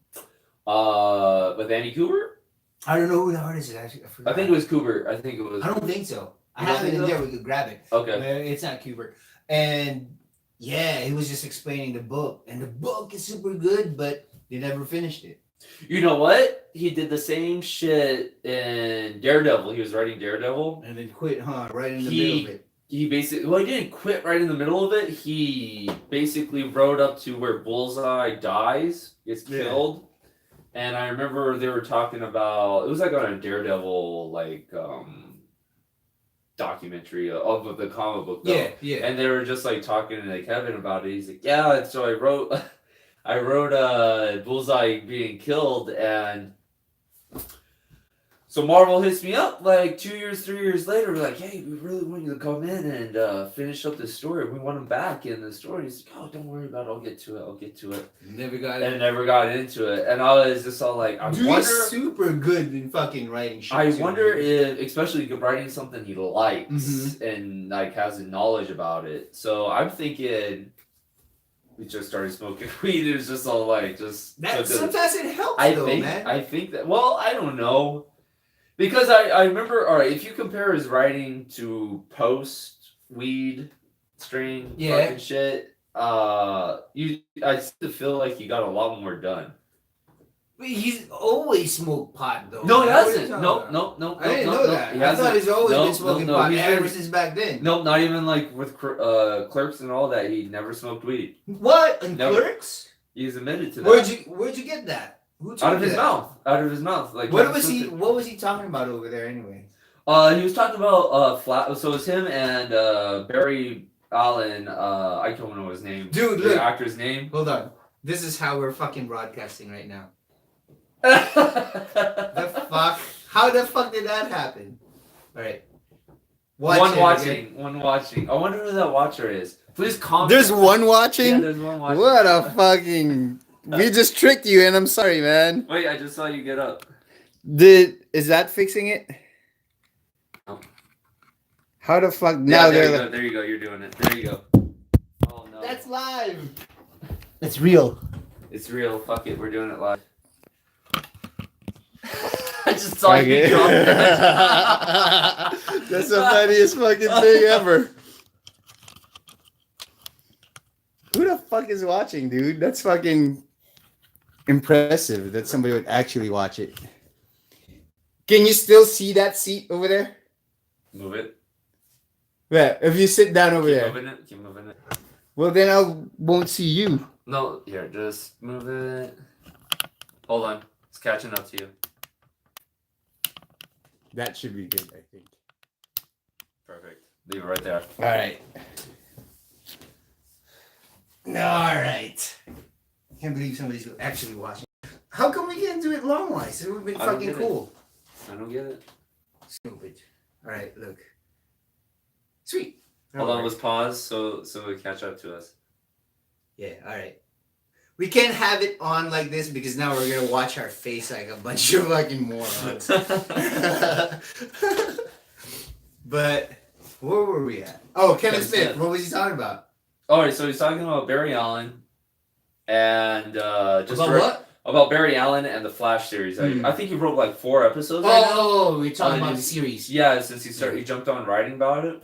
With Andy Cooper? I don't know who the artist is. Actually, I forgot. I think it was Cooper. I think it was. I don't think so. I You don't have it think in so? there. We could grab it. Okay. But it's not Cooper. And yeah, he was just explaining the book, and the book is super good, but they never finished it. You know what? He did the same shit in Daredevil. He was writing Daredevil. And then quit, huh? Right in the He- middle of it. he basically, well, he didn't quit right in the middle of it. He basically rode up to where Bullseye dies, gets Yeah. killed. And I remember they were talking about, it was like on a Daredevil, like, documentary of the comic book, though. Yeah. And they were just like talking to Kevin about it. He's like, yeah, and so I wrote Bullseye being killed, and so Marvel hits me up like 2 years, 3 years later. We're like, hey, we really want you to come in and finish up this story. We want him back in the story. He's like, oh, don't worry about it. I'll get to it. Never got And never got into it. And I was just all like, I Dude, wonder. he's super good in fucking writing shit. I too, wonder man. if, especially writing something he likes and like has the knowledge about it. So I'm thinking we just started smoking weed. It was just all like that sometimes it helps man. I think that. Well, I don't know. Because I remember, all right, if you compare his writing to post weed strain fucking shit, I still feel like he got a lot more done. But he's always smoked pot though. No, he man. hasn't. No. I didn't know that. I thought he's always been smoking pot ever since back then. Nope, not even like with Clerks and all that. He never smoked weed. What? In Never. Clerks? He's admitted to that. Where'd you get that? Who Out of his mouth. Out of his mouth. Like What was he talking about over there anyway? He was talking about flat. So it was him and Barry Allen. I don't know his name. Dude, the look. actor's name. Hold on. This is how we're fucking broadcasting right now. The fuck? How the fuck did that happen? All right. One watching. I wonder who that watcher is. Please comment. There's one watching? Yeah, there's one watching. What a fucking... We just tricked you, and I'm sorry, man. Wait, I just saw you get up. Is that fixing it? No. How the fuck... Yeah, Now there they're you like... go. There you go. You're doing it. There you go. Oh, no. That's live. It's real. It's real. Fuck it. We're doing it live. I just saw you Okay. drop that. That's the funniest fucking thing ever. Who the fuck is watching, dude? That's fucking impressive that somebody would actually watch it. Can you still see that seat over there? Move it. Yeah, if you sit down over there. Keep moving it. Well, then I won't see you. No, here, just move it. Hold on. It's catching up to you. That should be good, I think. Perfect. Leave it right there. All right. All right. I can't believe somebody's actually watching. How come we can't do it long-wise? It would have been I don't fucking get it. cool. I don't get it. Stupid. All right, look. Sweet. Hold on, Alright. let's pause so it catch up to us. Yeah, all right. We can't have it on like this because now we're gonna watch our face like a bunch of fucking morons. But where were we at? Oh, Kevin Kevin Smith. Smith. What was he talking about? All right, so he's talking about Barry Allen and just About what? about Barry Allen and the Flash series. Hmm. I think he wrote like 4 episodes. right now. Oh, we're talking Oh, about the he's- series. Yeah, since he jumped on writing about it,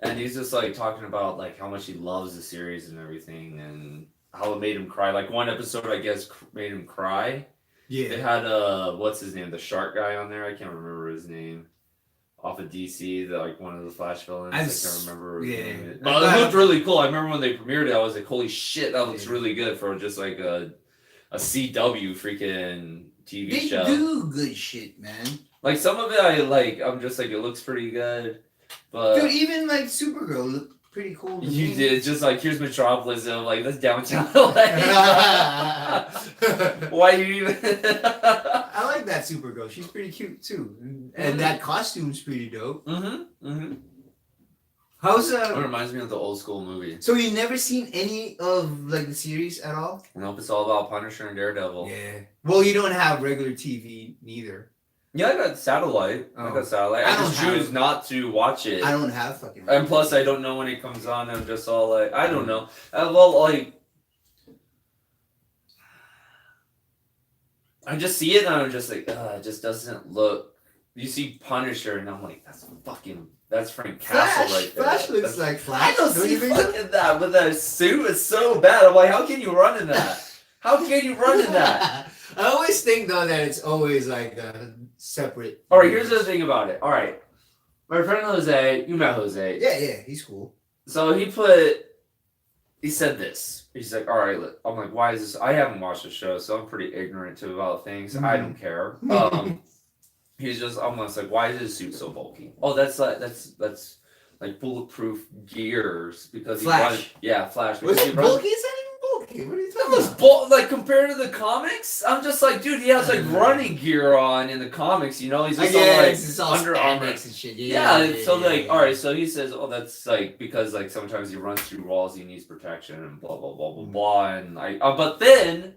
and he's just like talking about like how much he loves the series and everything, and how it made him cry. Like one episode, I guess, made him cry. They Yeah. had what's his name, the shark guy on there. I can't remember his name. Off of DC, like one of the Flash villains. I can't remember. His name. But it looked really cool. I remember when they premiered it, I was like, "Holy shit, that looks really good for just like a CW freaking TV They show." do good shit, man. Like some of it, I like. I'm just like, it looks pretty good, but Dude, even like Supergirl looked pretty cool. To you me. did just like here's Metropolis, and I'm like that's downtown LA. Why you even? I like that Supergirl. She's pretty cute too, and that costume's pretty dope. How's It reminds me of the old school movie. So you never seen any of like the series at all? Nope, it's all about Punisher and Daredevil. Yeah. Well, you don't have regular TV neither. Yeah, I got satellite. I Oh. got satellite. I I just don't choose have- not to watch it. I don't have fucking. And plus, I don't know when it comes on. I'm just all like, I don't know. Well, like, I just see it and I'm just like, it just doesn't look. You see Punisher and I'm like, that's Frank Castle right there. Flash looks like Flash. I don't see you think so? fucking that with that suit. It's so bad. I'm like, how can you run in that? How can you run in that? I always think though that it's always like a separate. All right, here's the thing about it. All right, My friend Jose, you met Jose. Yeah, he's cool. So he said this. He's like, all right, I'm like, why is this? I haven't watched the show, so I'm pretty ignorant to about things. I don't care. He's just, I'm just like, why is his suit so bulky? Oh, that's like bulletproof gears because Flash. Flash. Was Because it bulky? It's not even bulky. What are you That talking was about? like compared to the comics. I'm just like, dude, he has like running gear on in the comics. You know, he's just all like it's all Under Armour. spandex and shit. So like, all right, so he says, oh, that's like because like sometimes he runs through walls, he needs protection and blah blah blah blah blah, and like, but then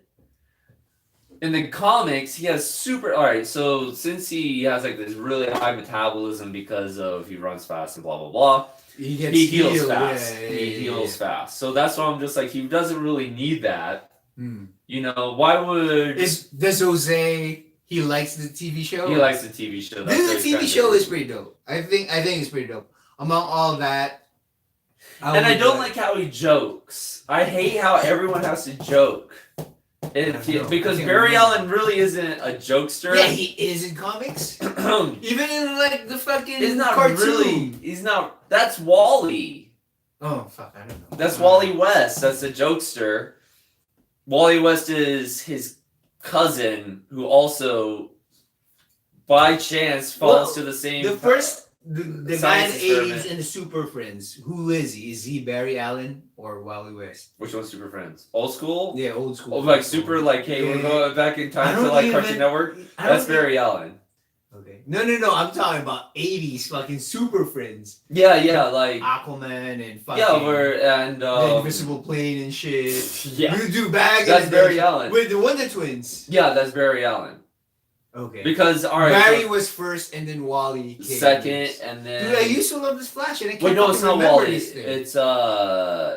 in the comics he has super. All right, so since he has like this really high metabolism because of he runs fast and blah blah blah, He gets he heals healed, fast. yeah, He yeah, heals yeah. fast. So that's why I'm just like he doesn't really need that. Hmm. You know, why would Does Jose? He likes the TV show. he likes the TV show? That's This what is he's TV trying to show do. is pretty dope. I think it's pretty dope. Among all that, And I don't like how he jokes. I hate how everyone has to joke. Because Barry Allen really isn't a jokester. Yeah, he is in comics. Even in like the fucking He's not cartoon. really. He's not. That's Wally. Oh fuck, I don't know. That's Wally West. That's the jokester. Wally West is his cousin, who also, by chance, falls to the same. The first, the guy in the Science 80s experiment. and the Super Friends. Who is he? Is he Barry Allen or Wally West? Which one's Super Friends? Old school. Yeah, old school. Oh, like super, like hey, we're Yeah. going back in I time don't to like even- Cartoon Network. I don't That's Barry Allen. Okay. No. I'm talking about 80s fucking Super Friends. Yeah, like Aquaman and fucking yeah, the Invisible Plane and shit. yeah, You do bag. that's Barry Allen. With the Wonder Twins. Yeah, that's Barry Allen. Okay. Because all right, Barry was first, and then Wally came second, next. and then Dude, I used to love this Flash, and I can't wait, no, it's fucking not remember Wally. this thing.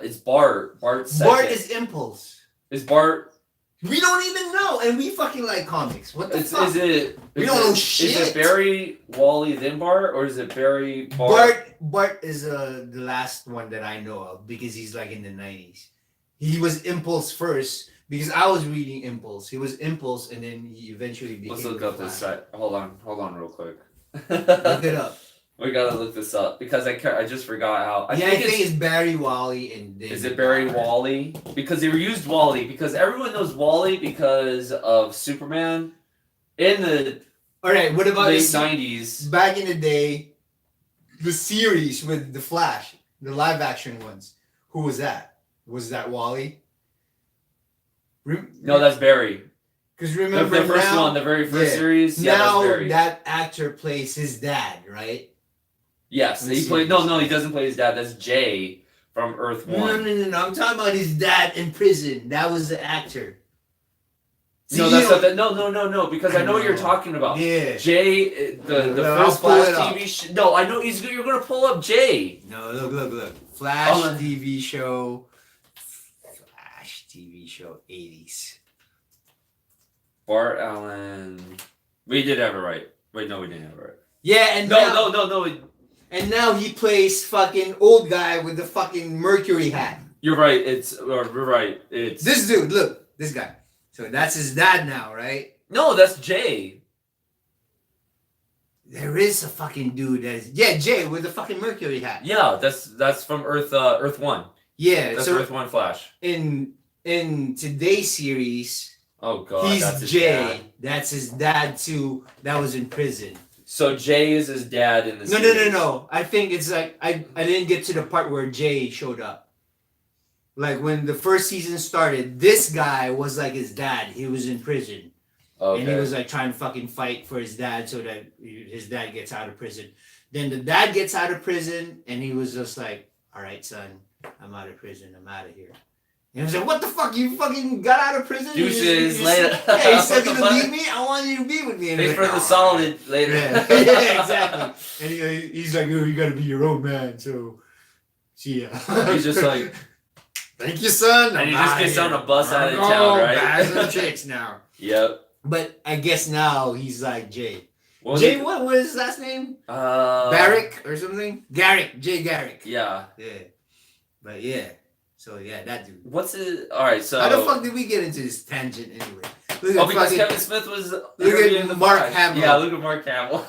It's Bart. Bart's second. Bart is Impulse. Is Bart? We don't even know, and we fucking like comics. What the fuck? Is it? We is don't it- know Is shit. it Barry, Wally, then Bart, or is it Barry, Bart? Bart is the last one that I know of because he's like in the 90s. He was Impulse first because I was reading Impulse. He was Impulse, and then he eventually became. Let's look the up this Flash. site. Hold on, real quick. Look it up. We gotta look this up because I just forgot how. I think it's Barry, Wally, and then Is it Barry Wally? Because they used Wally because everyone knows Wally because of Superman in the All right, what about late this? '90s. Back in the day, the series with the Flash, the live action ones. Who was that? Was that Wally? No, that's Barry. because The remember first now, one, the very first yeah. series. Yeah, now that's Barry. that actor plays his dad, right? Yes, in the he played. series. No, he doesn't play his dad. That's Jay from Earth No, One. I'm talking about his dad in prison. That was the actor. No, See, that's you not that. No, because I know what you're know. talking about. Yeah. Jay, the I'll first pull it Flash up. TV. No, I know you're gonna pull up Jay. No, look. Flash Oh, TV show. Flash TV show 80s. Bart Allen. We did have it right. Wait, no, we didn't have it right. Yeah, and now, No. And now he plays fucking old guy with the fucking Mercury hat. You're right. You're right. It's This dude, look, this guy. So that's his dad now, right? No, that's Jay. There is a fucking dude that's Jay with the fucking Mercury hat. Yeah, that's from Earth One. Yeah, That's so Earth One Flash. in today's series, Oh god, he's that's his Jay. dad. That's his dad too. That was in prison. So Jay is his dad in the No. series. I think it's like I didn't get to the part where Jay showed up. Like when the first season started, this guy was like his dad. He was in prison. Okay. And he was like trying to fucking fight for his dad so that his dad gets out of prison. Then the dad gets out of prison and he was just like, all right, son, I'm out of prison. I'm out of here. And he was like, what the fuck? You fucking got out of prison? Deuces, later. Yeah, you said What you the to fuck? leave me? I want you to be with me. And Thanks he's for like, the "Oh, solid later. yeah, yeah, exactly. And he's like, oh, you got to be your own man. So, see ya. He's just like, thank you, son. and I'm he just outta gets here. on a bus out of I'm town, going back to the right? chicks now. Yep. But I guess now he's like Jay. What was Jay, it? what was his last name? Barrick. Barrick or something? Garrick. Jay Garrick. Yeah. Yeah. But yeah. So yeah, that dude. What's it? All right. So. How the fuck did we get into this tangent anyway? Look Oh, at because fucking- Kevin Smith was at interviewing the Mark Flash. Hamill. Yeah, look at Mark Hamill.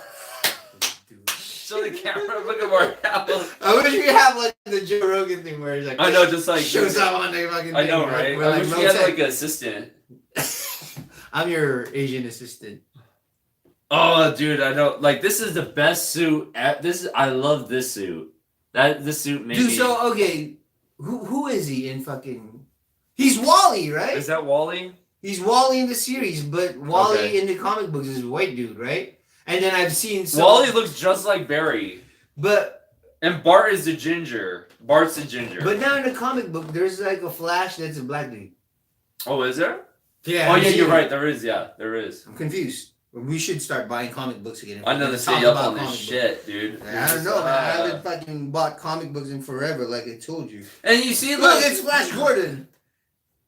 Dude. Show the camera. Look at Mark Hamill. I wish we have like the Joe Rogan thing where he's like, I know, just like shows up on the fucking. I know, thing, right? We're I like, wish "Bro, we had check." like an assistant. I'm your Asian assistant. Oh, dude, I know. Like, this is the best suit. I love this suit. This suit made Dude, me. so okay, who is he in fucking? He's Wally, right? Is that Wally? He's Wally in the series, but Wally Okay. in the comic books is a white dude, right? And then I've seen Wally looks just like Barry, but and Bart is the ginger. Bart's the ginger. now in the comic book, there's like a Flash that's a black dude. Oh, is there? Yeah. Oh, I've yeah, seen you're it. right. There is. Yeah, there is. I'm confused. We should start buying comic books again. I know We're to gonna stay talk up about on this comic shit, dude. books. I don't know, man. I haven't fucking bought comic books in forever, like I told you. And you see, Look, like, it's Flash Gordon.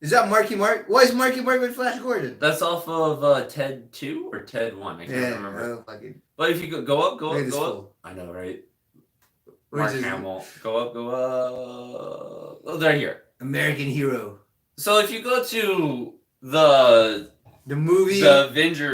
Is that Marky Mark? Why is Marky Mark with Flash Gordon? That's off of Ted 2 or Ted 1. I can't remember. Fucking. But if you go up, Look at this go up. fool. I know, right? Where's Mark his Hamill. Go up, go up. Oh, they're here. American Hero? So if you go to the The movie. Avengers.